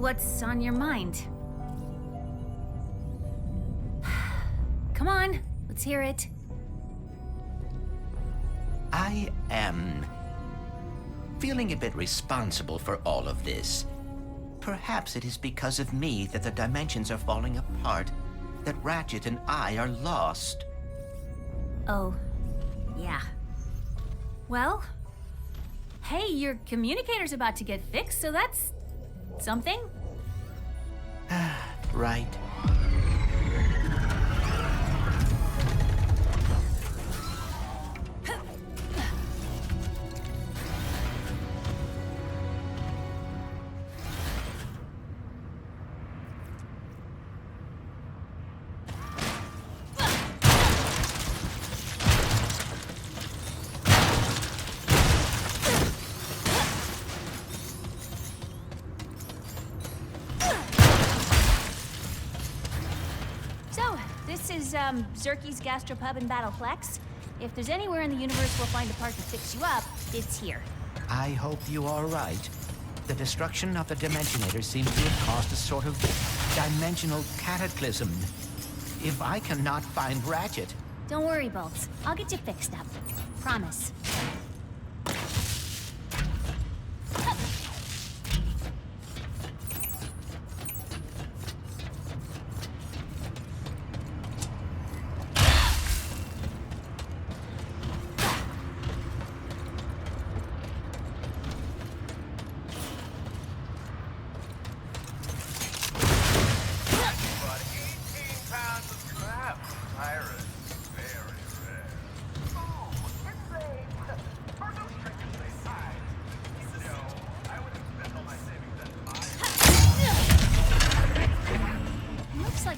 what's on your mind? Come on, let's hear it. I am feeling a bit responsible for all of this. Perhaps it is because of me that the dimensions are falling apart, that Ratchet and I are lost. Oh, yeah. Well, hey, your communicator's about to get fixed, so that's something. Right. This is, Zerky's Gastropub in Battleplex. If there's anywhere in the universe we'll find a part to fix you up, it's here. I hope you are right. The destruction of the Dimensionator seems to have caused a sort of dimensional cataclysm. If I cannot find Ratchet... Don't worry, Bolts. I'll get you fixed up. Promise.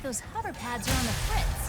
Those hover pads are on the fritz.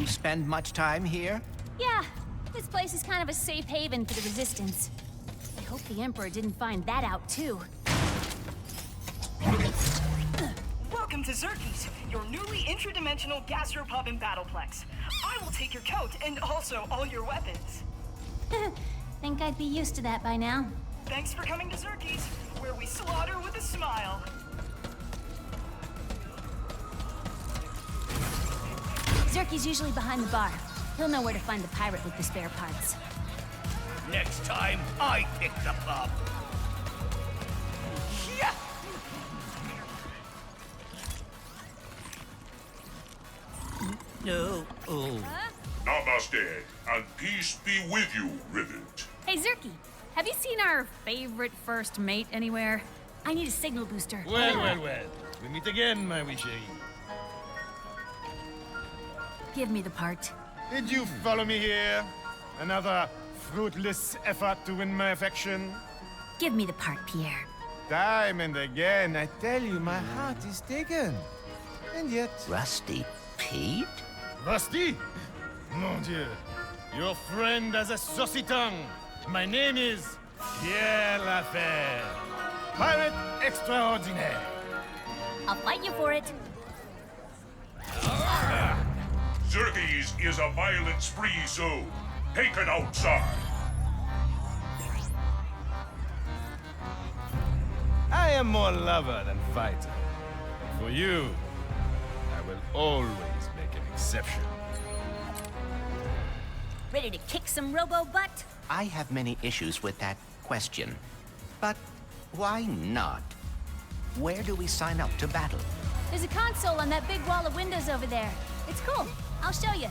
Spend much time here? Yeah, this place is kind of a safe haven for the Resistance. I hope the Emperor didn't find that out, too. Welcome to Zerky's, your newly interdimensional gastropub in Battleplex. I will take your coat and also all your weapons. Think I'd be used to that by now. Thanks for coming to Zerky's, where we slaughter with a smile. Zerky's usually behind the bar. He'll know where to find the pirate with the spare parts. Next time, I pick the pub. Yeah. No. Oh. Namaste, and peace be with you, Rivet. Hey, Zerky, have you seen our favorite first mate anywhere? I need a signal booster. Well. We meet again, my wee Give me the part. Did you follow me here? Another fruitless effort to win my affection? Give me the part, Pierre. Time and again, I tell you, my heart is taken. And yet... Rusty Pete? Rusty? Mon Dieu. Your friend has a saucy tongue. My name is Pierre Lafayette. Pirate extraordinaire. I'll fight you for it. Xerxes is a violence-free zone. Take it outside. I am more lover than fighter. But for you, I will always make an exception. Ready to kick some robo-butt? I have many issues with that question. But why not? Where do we sign up to battle? There's a console on that big wall of windows over there. It's cool. I'll show you.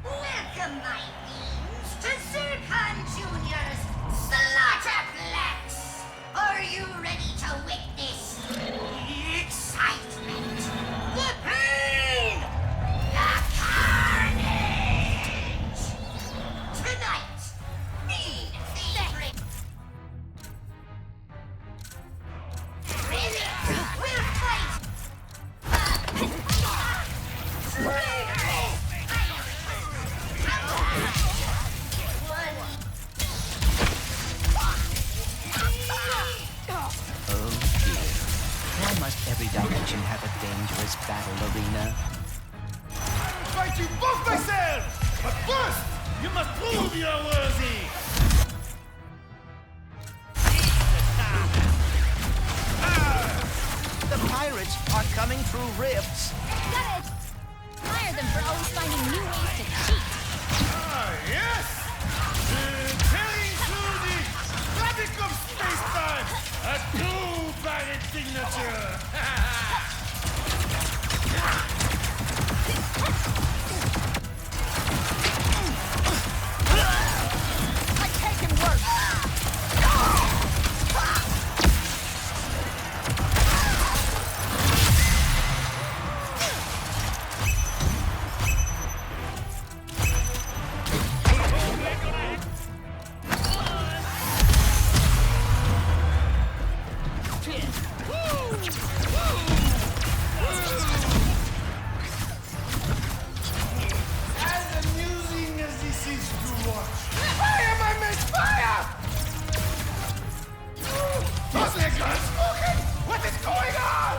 Welcome, my fiends, to Zircon Jr.'s Slaughterplex! Are you ready to witness the excitement, the pain, the carnage? Tonight, need favorite will fight Oh dear. Why must every dimension have a dangerous battle arena? Fight you both myself! But first, you must prove you're worthy! The pirates are coming through rifts. Got it! Admire them for always finding new ways to cheat. Ah, yes! Tearing through the fabric of space-time! A true pirate signature! Let's take him work. As amusing as this is to watch, why am I made fire? Was there guns smoking? What is going on?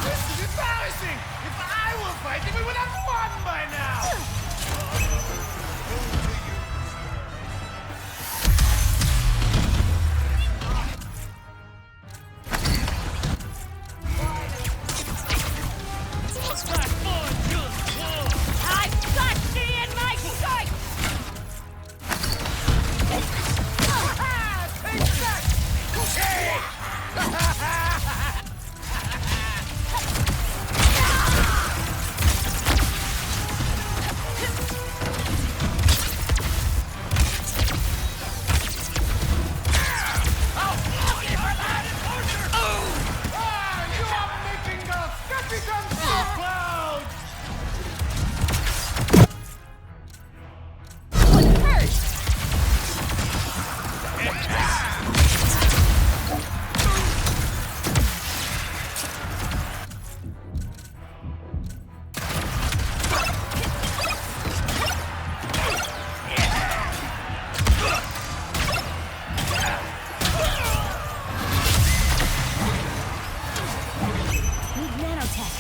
This is embarrassing! If I were fighting, we would have won by now! I've got thee in my sight! Ah, you are making the Captain so proud! What's first? Need nanotech.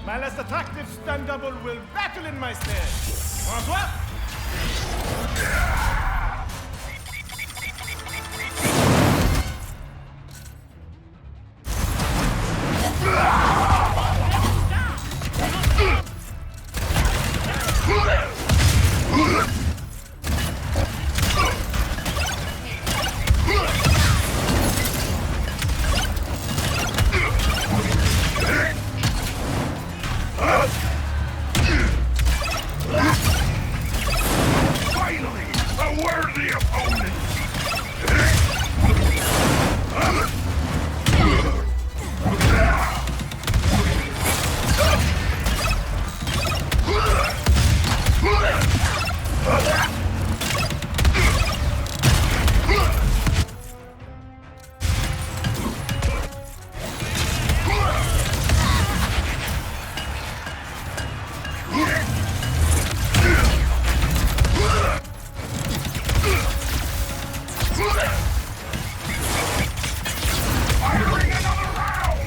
my less attractive stunt double will battle in my stead. François? Finally, a worthy opponent! Firing another round!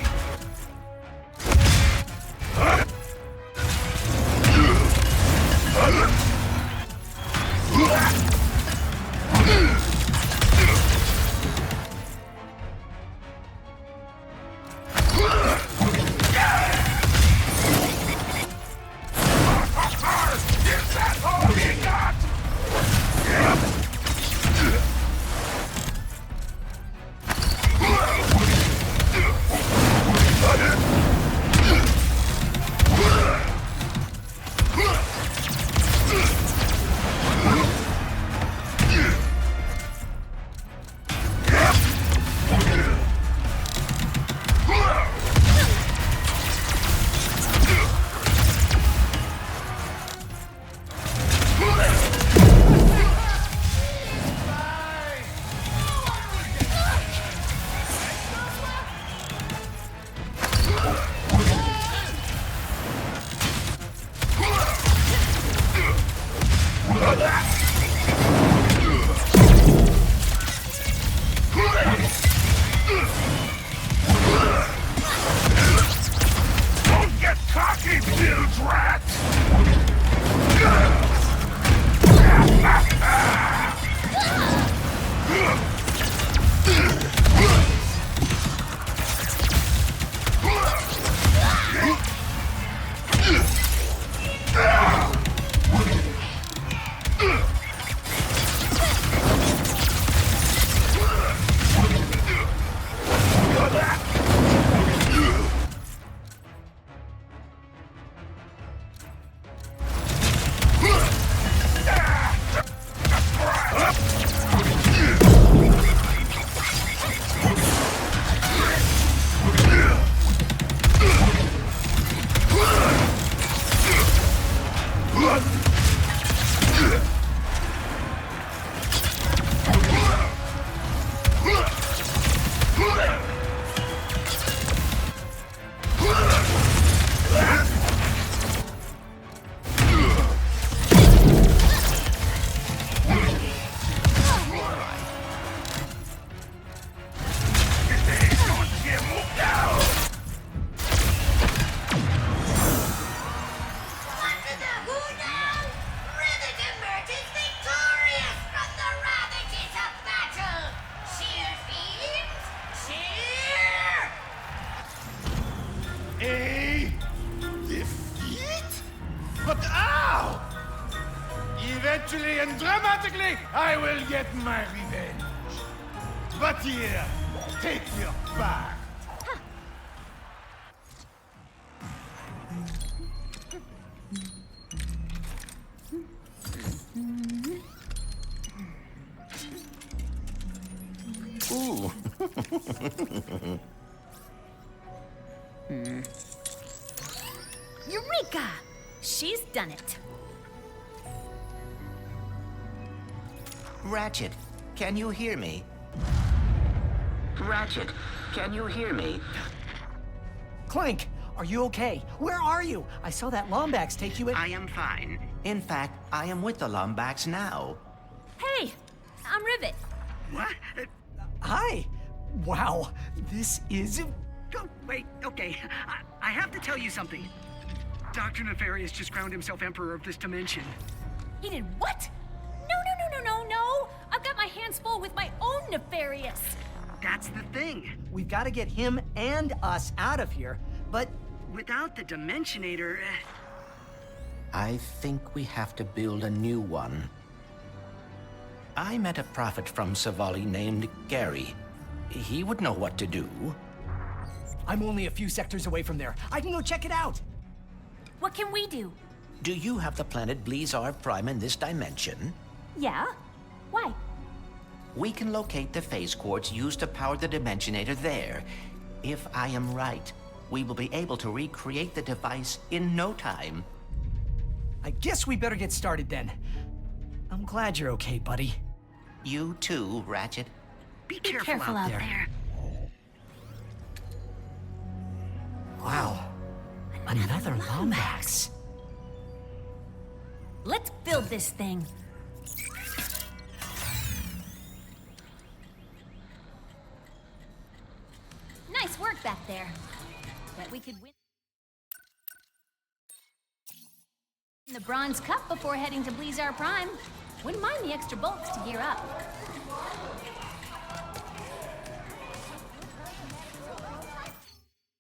Is that all you got? Don't get cocky, bilge rat! But ow! Eventually and dramatically, I will get my revenge. But here, take your bath. Ooh. Eureka! She's done it. Ratchet, can you hear me? Ratchet, can you hear me? Clank, are you okay? Where are you? I saw that Lombax take you in. I am fine. In fact, I am with the Lombax now. Hey, I'm Rivet. What? Hi. Wow, this is... Oh, wait, okay. I have to tell you something. Dr. Nefarious just crowned himself Emperor of this dimension. He did what? No. I've got my hands full with my own Nefarious. That's the thing. We've got to get him and us out of here, but Without the Dimensionator... I think we have to build a new one. I met a prophet from Savali named Gary. He would know what to do. I'm only a few sectors away from there. I can go check it out. What can we do? Do you have the planet Blizar Prime in this dimension? Yeah? Why? We can locate the phase quartz used to power the Dimensionator there. If I am right, we will be able to recreate the device in no time. I guess we better get started then. I'm glad you're okay, buddy. You too, Ratchet. Be careful out there. Wow. Another Lombax. Let's build this thing. Nice work back there. Bet we could win the Bronze Cup before heading to Blizar Prime. Wouldn't mind the extra bolts to gear up.